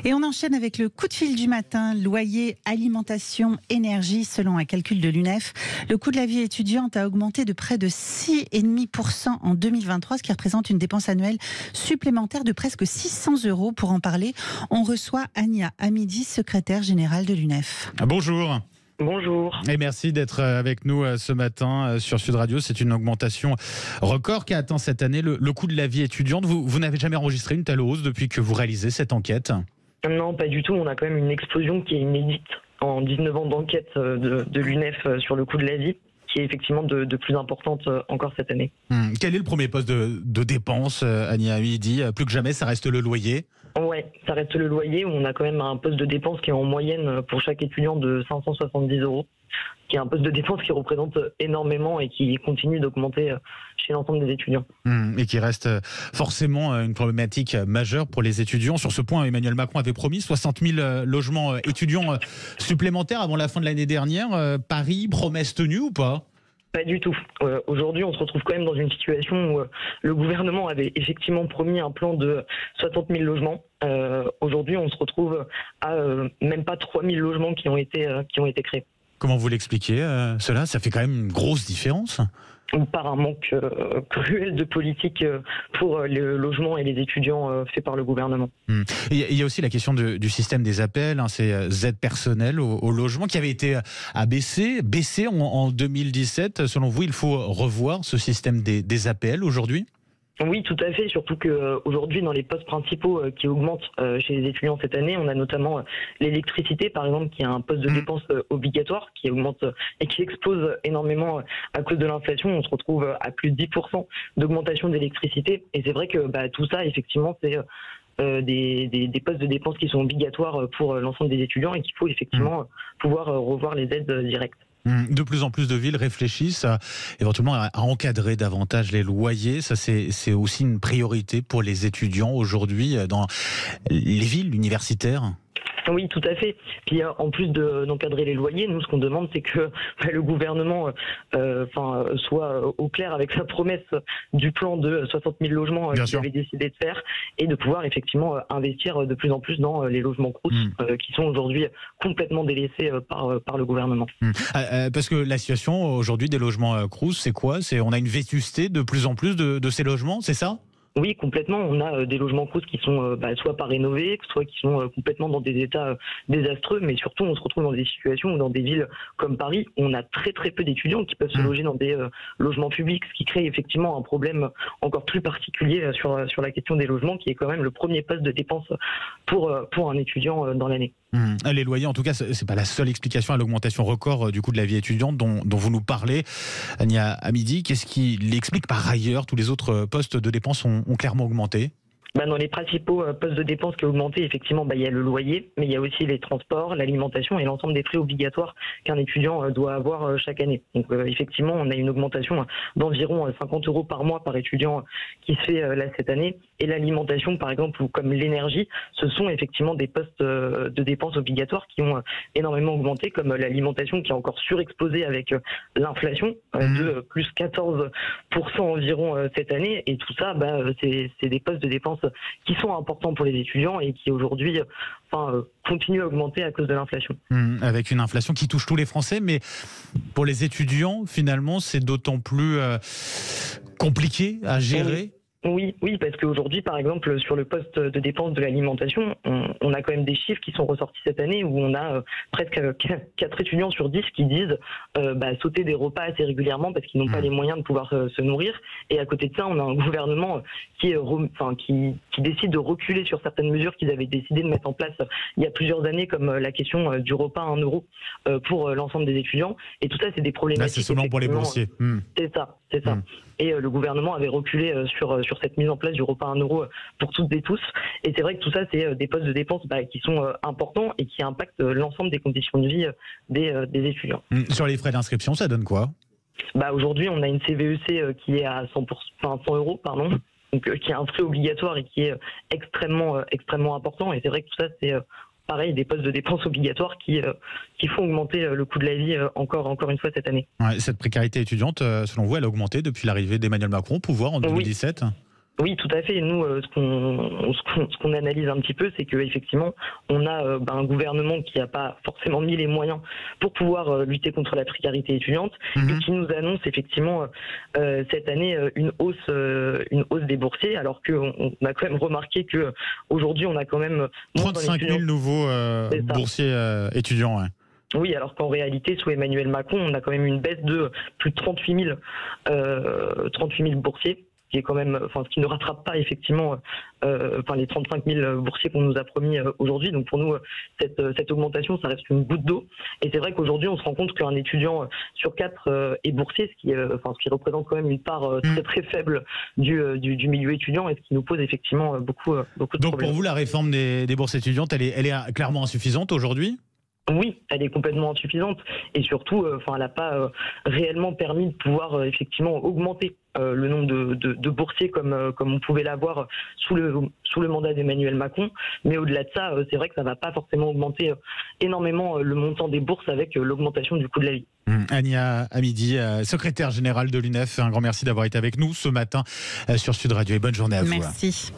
Et on enchaîne avec le coup de fil du matin, loyer, alimentation, énergie. Selon un calcul de l'UNEF, le coût de la vie étudiante a augmenté de près de 6,5% en 2023, ce qui représente une dépense annuelle supplémentaire de presque 600 €. Pour en parler, on reçoit Ania Hamidi, secrétaire générale de l'UNEF. Bonjour. Bonjour. Et merci d'être avec nous ce matin sur Sud Radio. C'est une augmentation record qui a atteint cette année le coût de la vie étudiante. Vous n'avez jamais enregistré une telle hausse depuis que vous réalisez cette enquête? Non, pas du tout. On a quand même une explosion qui est inédite en 19 ans d'enquête de l'UNEF sur le coût de la vie, qui est effectivement de plus importante encore cette année. Quel est le premier poste de dépense, Ania Hamidi? Plus que jamais, ça reste le loyer. Ouais, ça reste le loyer où on a quand même un poste de dépense qui est en moyenne pour chaque étudiant de 570 €, qui est un poste de dépense qui représente énormément et qui continue d'augmenter chez l'ensemble des étudiants. Et qui reste forcément une problématique majeure pour les étudiants. Sur ce point, Emmanuel Macron avait promis 60 000 logements étudiants supplémentaires avant la fin de l'année dernière. Paris, promesse tenue ou pas? Pas du tout. Aujourd'hui, on se retrouve quand même dans une situation où le gouvernement avait effectivement promis un plan de 60 000 logements. Aujourd'hui, on se retrouve à même pas 3 000 logements qui ont été créés. Comment vous l'expliquez cela? Ça fait quand même une grosse différence. Par un manque cruel de politique pour le logement et les étudiants fait par le gouvernement. Il y a aussi la question du système des APL, ces aides personnelles au logement qui avait été baissé en 2017. Selon vous, il faut revoir ce système des APL aujourd'hui? Oui, tout à fait, surtout qu'aujourd'hui, dans les postes principaux qui augmentent chez les étudiants cette année, on a notamment l'électricité, par exemple, qui a un poste de dépense obligatoire, qui augmente et qui explose énormément à cause de l'inflation. On se retrouve à plus de 10% d'augmentation d'électricité. Et c'est vrai que tout ça, effectivement, c'est des postes de dépenses qui sont obligatoires pour l'ensemble des étudiants et qu'il faut effectivement pouvoir revoir les aides directes. De plus en plus de villes réfléchissent éventuellement à encadrer davantage les loyers. Ça, c'est aussi une priorité pour les étudiants aujourd'hui dans les villes universitaires. Oui, tout à fait. Puis en plus d'encadrer les loyers, nous ce qu'on demande c'est que le gouvernement soit au clair avec sa promesse du plan de 60 000 logements qu'il avait décidé de faire et de pouvoir effectivement investir de plus en plus dans les logements Crous qui sont aujourd'hui complètement délaissés par le gouvernement. Parce que la situation aujourd'hui des logements Crous, c'est quoi? On a une vétusté de plus en plus de ces logements, c'est ça? Oui, complètement. On a des logements Crous qui sont soit pas rénovés, soit qui sont complètement dans des états désastreux, mais surtout on se retrouve dans des situations où dans des villes comme Paris, on a très très peu d'étudiants qui peuvent se loger dans des logements publics, ce qui crée effectivement un problème encore plus particulier sur la question des logements, qui est quand même le premier poste de dépense pour un étudiant dans l'année. Les loyers, en tout cas, c'est pas la seule explication à l'augmentation record du coût de la vie étudiante dont vous nous parlez, Ania Hamidi. Qu'est-ce qui l'explique par ailleurs? Tous les autres postes de dépenses ont clairement augmenté. Dans les principaux postes de dépenses qui ont augmenté, effectivement, il y a le loyer, mais il y a aussi les transports, l'alimentation et l'ensemble des frais obligatoires qu'un étudiant doit avoir chaque année. Donc effectivement, on a une augmentation d'environ 50 € par mois par étudiant qui se fait là cette année. Et l'alimentation, par exemple, ou comme l'énergie, ce sont effectivement des postes de dépenses obligatoires qui ont énormément augmenté, comme l'alimentation qui a encore surexplosé avec l'inflation de plus 14% environ cette année. Et tout ça, c'est des postes de dépenses qui sont importants pour les étudiants et qui aujourd'hui continuent à augmenter à cause de l'inflation. Avec une inflation qui touche tous les Français, mais pour les étudiants, finalement, c'est d'autant plus compliqué à gérer. Oui, parce qu'aujourd'hui, par exemple, sur le poste de dépense de l'alimentation, on a quand même des chiffres qui sont ressortis cette année où on a presque 4 étudiants sur 10 qui disent sauter des repas assez régulièrement parce qu'ils n'ont pas les moyens de pouvoir se nourrir. Et à côté de ça, on a un gouvernement qui décide de reculer sur certaines mesures qu'ils avaient décidé de mettre en place il y a plusieurs années, comme la question du repas à 1 € pour l'ensemble des étudiants. Et tout ça, c'est des problématiques. Là, c'est seulement pour les boursiers. C'est ça. Et le gouvernement avait reculé sur cette mise en place du repas à 1 € pour toutes et tous. Et c'est vrai que tout ça, c'est des postes de dépenses qui sont importants et qui impactent l'ensemble des conditions de vie des étudiants. Sur les frais d'inscription, ça donne quoi? Aujourd'hui, on a une CVEC qui est à 100 €, pardon, donc qui est un frais obligatoire et qui est extrêmement important. Et c'est vrai que tout ça, c'est pareil, des postes de dépenses obligatoires qui font augmenter le coût de la vie encore une fois cette année. Cette précarité étudiante, selon vous, elle a augmenté depuis l'arrivée d'Emmanuel Macron au pouvoir en 2017? Oui, tout à fait. Nous, ce qu'on analyse un petit peu, c'est qu'effectivement, on a un gouvernement qui n'a pas forcément mis les moyens pour pouvoir lutter contre la précarité étudiante et qui nous annonce effectivement cette année une hausse des boursiers, alors qu'on a quand même remarqué que aujourd'hui, on a quand même 35 000 nouveaux boursiers étudiants. Ouais. Oui, alors qu'en réalité, sous Emmanuel Macron, on a quand même une baisse de plus de 38 000 boursiers, qui est quand même, ce qui ne rattrape pas effectivement les 35 000 boursiers qu'on nous a promis aujourd'hui. Donc pour nous, cette augmentation, ça reste une goutte d'eau. Et c'est vrai qu'aujourd'hui, on se rend compte qu'un étudiant sur 4 est boursier, ce qui représente quand même une part très très faible du milieu étudiant, et ce qui nous pose effectivement beaucoup de problèmes. Donc pour vous, la réforme des bourses étudiantes, elle est clairement insuffisante aujourd'hui ? Oui, elle est complètement insuffisante, et surtout, elle n'a pas réellement permis de pouvoir effectivement augmenter le nombre de boursiers comme on pouvait l'avoir sous le mandat d'Emmanuel Macron. Mais au-delà de ça, c'est vrai que ça ne va pas forcément augmenter énormément le montant des bourses avec l'augmentation du coût de la vie. Ania Hamidi, secrétaire générale de l'UNEF, un grand merci d'avoir été avec nous ce matin sur Sud Radio, et bonne journée à vous. Merci.